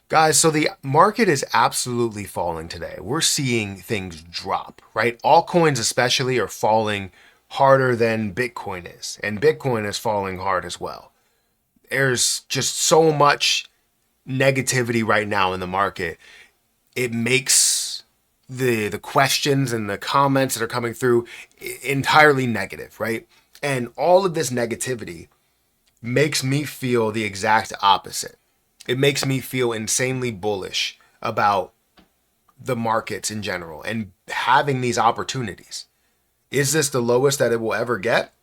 Guys, so the market is absolutely falling today. We're seeing things drop, right? Altcoins especially are falling harder than Bitcoin is, and Bitcoin is falling hard as well. There's just so much negativity right now in the market. It makes the questions and the comments that are coming through entirely negative, right? And all of this negativity makes me feel the exact opposite. It makes me feel insanely bullish about the markets in general and having these opportunities. Is this the lowest that it will ever get?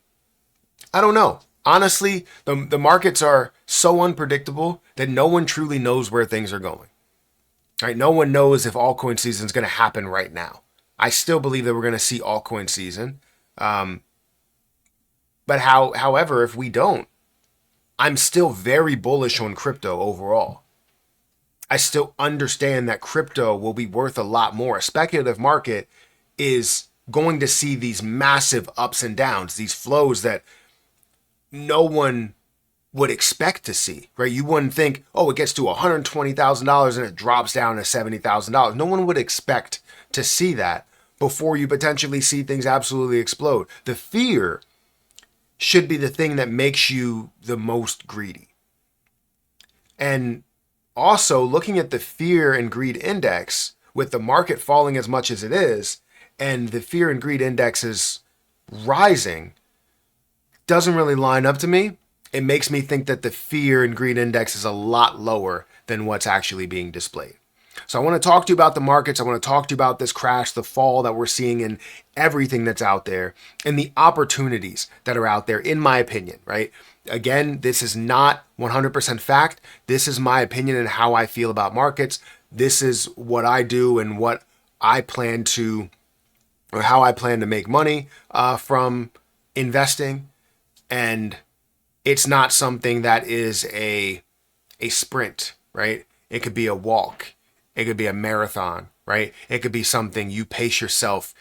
I don't know. Honestly, the markets are so unpredictable that no one truly knows where things are going. Right? No one knows if altcoin season is going to happen right now. I still believe that we're going to see altcoin season. Um, however, if we don't, I'm still very bullish on crypto overall. I still understand that crypto will be worth a lot more. A speculative market is going to see these massive ups and downs, these flows that no one would expect to see, right? You wouldn't think, oh, it gets to $120,000 and it drops down to $70,000. No one would expect to see that before you potentially see things absolutely explode. The fear should be the thing that makes you the most greedy. And also, looking at the fear and greed index, with the market falling as much as it is, and the fear and greed index is rising, doesn't really line up to me. It makes me think that the fear and greed index is a lot lower than what's actually being displayed. So I want to talk to you about the markets. I want to talk to you about this crash, the fall that we're seeing in everything that's out there, and the opportunities that are out there, in my opinion, right? Again, this is not 100% fact. This is my opinion and how I feel about markets. This is what I do and what I plan to, or how I plan to make money from investing. And it's not something that is a sprint, right? It could be a walk. It could be a marathon, right? It could be something you pace yourself,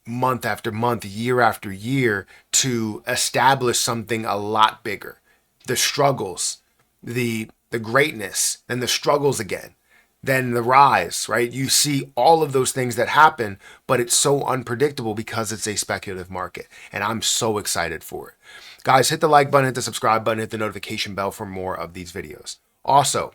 month after month, year after year to establish something a lot bigger. The struggles, the greatness, then the struggles again, then the rise, right? You see all of those things that happen, but it's so unpredictable because it's a speculative market. And I'm so excited for it. Guys, hit the like button, hit the subscribe button, hit the notification bell for more of these videos. Also,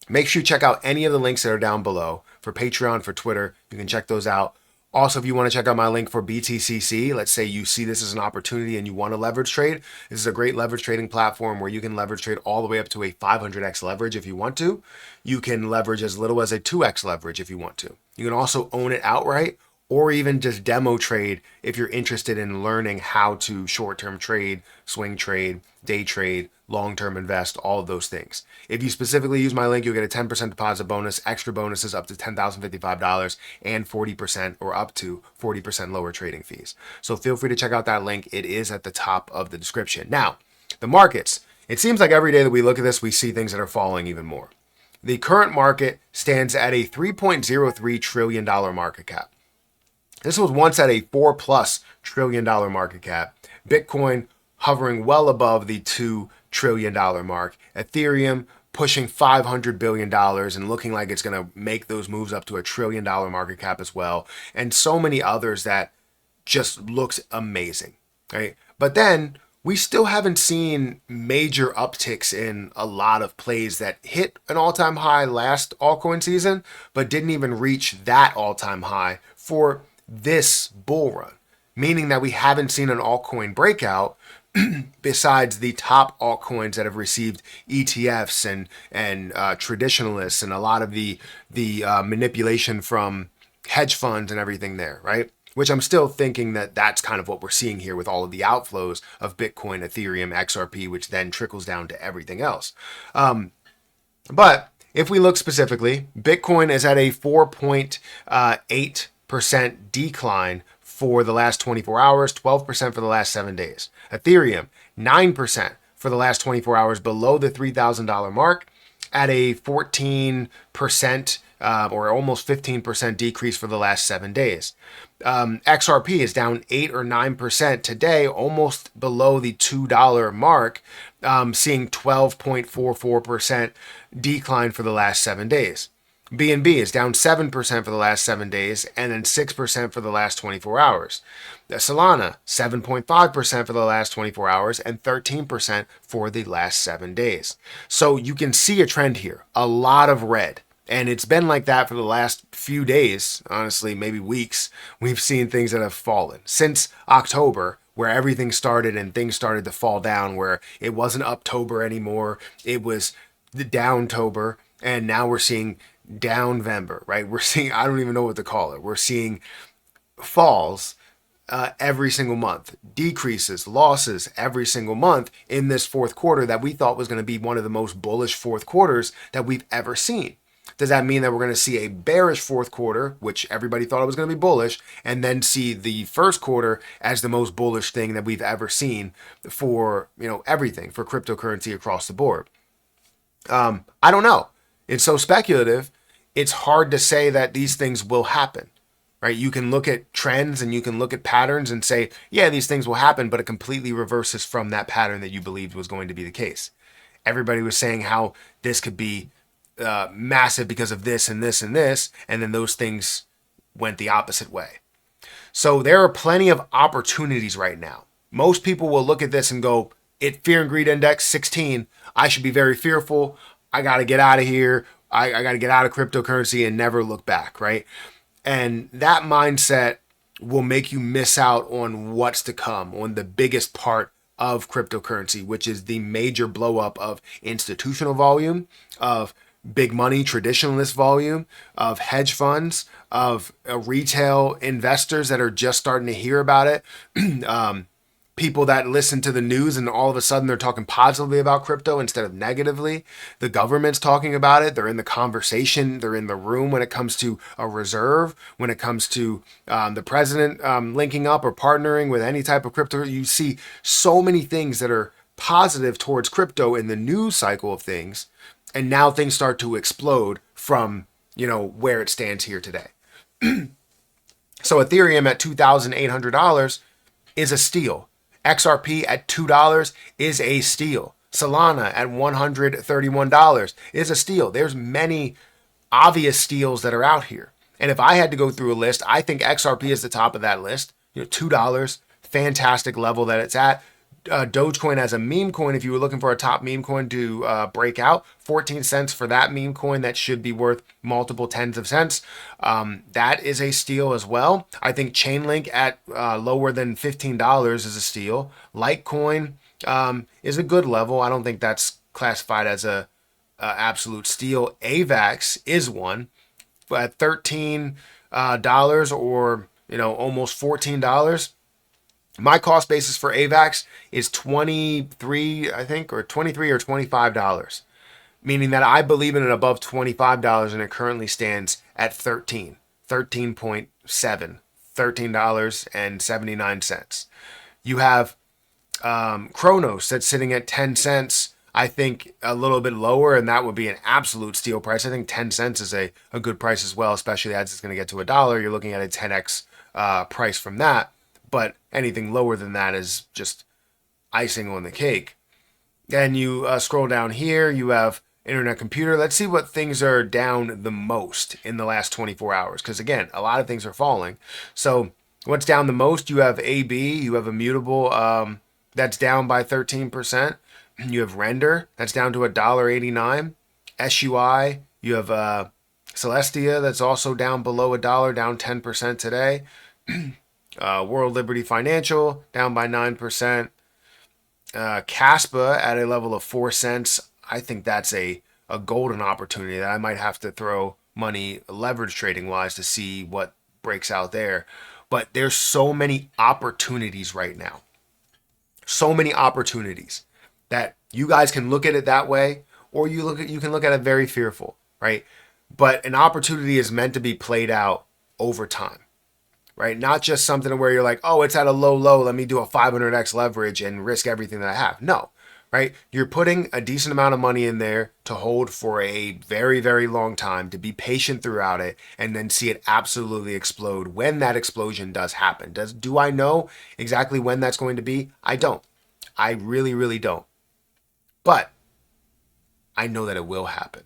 make sure you check out any of the links that are down below for Patreon, for Twitter. You can check those out. Also, if you want to check out my link for BTCC, let's say you see this as an opportunity and you want to leverage trade, this is a great leverage trading platform where you can leverage trade all the way up to a 500x leverage if you want to. You can leverage as little as a 2x leverage if you want to. You can also own it outright or even just demo trade if you're interested in learning how to short-term trade, swing trade, day trade, long-term invest, all of those things. If you specifically use my link, you'll get a 10% deposit bonus, extra bonuses up to $10,055, and 40% or up to 40% lower trading fees. So feel free to check out that link. It is at the top of the description. Now, the markets. It seems like every day that we look at this, we see things that are falling even more. The current market stands at a $3.03 trillion market cap. This was once at a $4+ trillion market cap. Bitcoin hovering well above the $2 trillion mark. Ethereum pushing $500 billion and looking like it's going to make those moves up to a $1 trillion market cap as well. And so many others that just looks amazing, right? But then we still haven't seen major upticks in a lot of plays that hit an all-time high last altcoin season, but didn't even reach that all-time high for this bull run, meaning that we haven't seen an altcoin breakout besides the top altcoins that have received ETFs and traditionalists and a lot of the manipulation from hedge funds and everything there, right? Which I'm still thinking that that's kind of what we're seeing here with all of the outflows of Bitcoin, Ethereum, XRP, which then trickles down to everything else. But if we look specifically, Bitcoin is at a 4.8% decline for the last 24 hours, 12% for the last 7 days. Ethereum, 9% for the last 24 hours, below the $3,000 mark, at a 14% or almost 15% decrease for the last 7 days. XRP is down 8 or 9% today, almost below the $2 mark, seeing 12.44% decline for the last 7 days. BNB is down 7% for the last 7 days and then 6% for the last 24 hours. Solana, 7.5% for the last 24 hours and 13% for the last 7 days. So you can see a trend here, a lot of red. And it's been like that for the last few days, honestly, maybe weeks. We've seen things that have fallen since October, where everything started and things started to fall down, where it wasn't Uptober anymore. It was the Downtober. And now we're seeing Downvember, right? We're seeing, I don't even know what to call it. We're seeing falls every single month, decreases, losses every single month in this fourth quarter that we thought was going to be one of the most bullish fourth quarters that we've ever seen. Does that mean that we're going to see a bearish fourth quarter, which everybody thought it was going to be bullish, and then see the first quarter as the most bullish thing that we've ever seen for, everything, for cryptocurrency across the board? I don't know. It's so speculative. It's hard to say that these things will happen, right? You can look at trends and you can look at patterns and say, yeah, these things will happen, but it completely reverses from that pattern that you believed was going to be the case. Everybody was saying how this could be massive because of this and this and this, and then those things went the opposite way. So there are plenty of opportunities right now. Most people will look at this and go, fear and greed index 16, I should be very fearful. I got to get out of here. I got to get out of cryptocurrency and never look back, right? And that mindset will make you miss out on what's to come, on the biggest part of cryptocurrency, which is the major blow up of institutional volume, of big money traditionalist volume, of hedge funds, of retail investors that are just starting to hear about it. People that listen to the news and all of a sudden they're talking positively about crypto instead of negatively. The government's talking about it. They're in the conversation. They're in the room when it comes to a reserve, when it comes to the president linking up or partnering with any type of crypto. You see so many things that are positive towards crypto in the news cycle of things. And now things start to explode from, where it stands here today. So Ethereum at $2,800 is a steal. XRP at $2 is a steal. Solana at $131 is a steal. There's many obvious steals that are out here. And if I had to go through a list, I think XRP is the top of that list. $2, fantastic level that it's at. Dogecoin as a meme coin, if you were looking for a top meme coin to break out, 14 cents for that meme coin that should be worth multiple tens of cents. That is a steal as well. I think Chainlink at lower than $15 is a steal. Litecoin is a good level. I don't think that's classified as a absolute steal. AVAX is one at $13 or almost $14. My cost basis for AVAX is 23, I think, or 23 or $25, meaning that I believe in it above $25 and it currently stands at 13.7, $13.79. You have Kronos that's sitting at 10 cents, I think a little bit lower, and that would be an absolute steal price. I think 10 cents is a good price as well, especially as it's going to get to $1. You're looking at a 10x price from that. But anything lower than that is just icing on the cake. Then you scroll down here, you have Internet Computer. Let's see what things are down the most in the last 24 hours. Because again, a lot of things are falling. So what's down the most? You have AB, you have Immutable, that's down by 13%. You have Render, that's down to $1.89. SUI, you have Celestia, that's also down below $1, down 10% today. World Liberty Financial down by 9%. Caspa at a level of 4 cents. I think that's a golden opportunity that I might have to throw money leverage trading wise to see what breaks out there. But there's so many opportunities right now. So many opportunities that you guys can look at it that way, or you can look at it very fearful, right? But an opportunity is meant to be played out over time. Right? Not just something where you're like, oh, it's at a low, let me do a 500x leverage and risk everything that I have. No, right? You're putting a decent amount of money in there to hold for a very, very long time, to be patient throughout it, and then see it absolutely explode when that explosion does happen. Do I know exactly when that's going to be? I don't. I really, really don't. But I know that it will happen,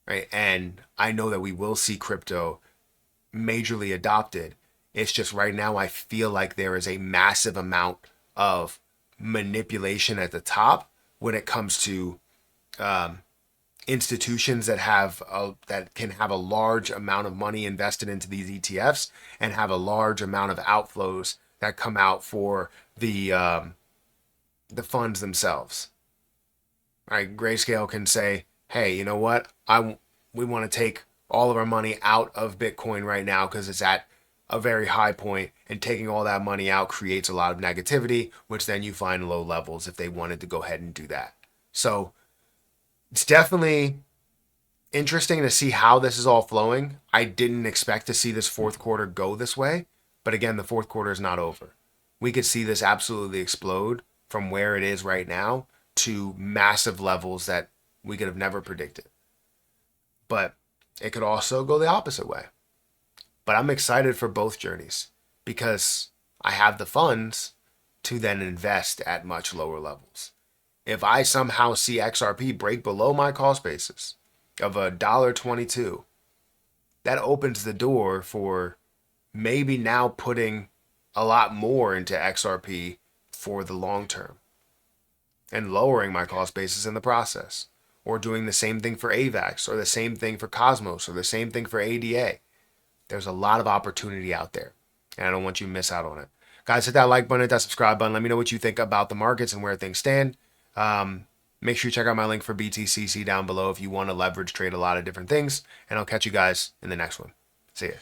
right? And I know that we will see crypto majorly adopted. It's just right now I feel like there is a massive amount of manipulation at the top when it comes to institutions that can have a large amount of money invested into these ETFs and have a large amount of outflows that come out for the funds themselves. Right? Grayscale can say, "Hey, you know what? We want to take all of our money out of Bitcoin right now because it's at a very high point, and taking all that money out creates a lot of negativity, which then you find low levels if they wanted to go ahead and do that." So it's definitely interesting to see how this is all flowing. I didn't expect to see this fourth quarter go this way, but again, the fourth quarter is not over. We could see this absolutely explode from where it is right now to massive levels that we could have never predicted. But it could also go the opposite way. But I'm excited for both journeys because I have the funds to then invest at much lower levels. If I somehow see XRP break below my cost basis of $1.22, that opens the door for maybe now putting a lot more into XRP for the long term and lowering my cost basis in the process, or doing the same thing for AVAX, or the same thing for Cosmos, or the same thing for ADA. There's a lot of opportunity out there, and I don't want you to miss out on it. Guys, hit that like button, hit that subscribe button. Let me know what you think about the markets and where things stand. Make sure you check out my link for BTCC down below if you want to leverage trade a lot of different things, and I'll catch you guys in the next one. See ya.